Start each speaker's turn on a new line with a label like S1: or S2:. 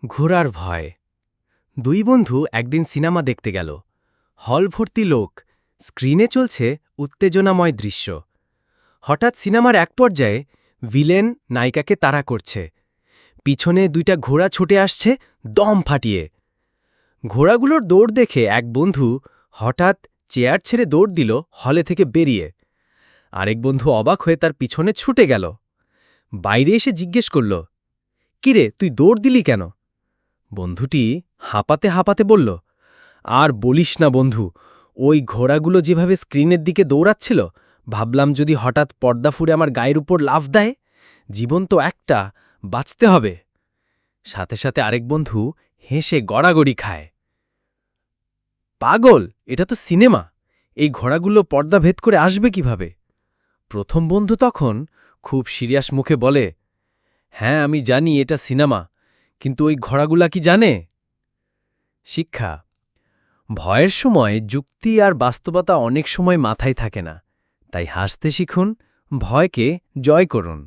S1: ঘোড়ার ভয়। দুই বন্ধু একদিন সিনেমা দেখতে গেল। হল ভর্তি লোক, স্ক্রিনে চলছে উত্তেজনাময় দৃশ্য। হঠাৎ সিনেমার এক পর্যায়ে ভিলেন নায়িকাকে তাড়া করছে। পিছনে দুইটা ঘোড়া ছুটে আসছে দম ফাটিয়ে। ঘোড়াগুলোর দৌড় দেখে এক বন্ধু হঠাৎ চেয়ার ছেড়ে দৌড় দিল হলে থেকে বেরিয়ে। আরেক বন্ধু অবাক হয়ে তার পিছনে ছুটে গেল। বাইরে এসে জিজ্ঞেস করল, কিরে তুই দৌড় দিলি কেন? বন্ধুটি হাঁপাতে হাঁপাতে বলল, আর বলিস না বন্ধু, ওই ঘোড়াগুলো যেভাবে স্ক্রিনের দিকে দৌড়াচ্ছিল, ভাবলাম যদি হঠাৎ পর্দা ফুঁড়ে আমার গায়ের উপর লাফ দেয়। জীবন তো একটা, বাঁচতে হবে। সাথে সাথে আরেক বন্ধু হেসে গড়াগড়ি খায়। পাগল, এটা তো সিনেমা, এই ঘোড়াগুলো পর্দা ভেদ করে আসবে কিভাবে? প্রথম বন্ধু তখন খুব সিরিয়াস মুখে বলে, হ্যাঁ আমি জানি এটা সিনেমা, কিন্তু ওই ঘোড়াগুলা কি জানে? শিক্ষা: ভয়ের সময় যুক্তি আর বাস্তবতা অনেক সময় মাথায় থাকে না, তাই হাসতে শিখুন, ভয়কে জয় করুন।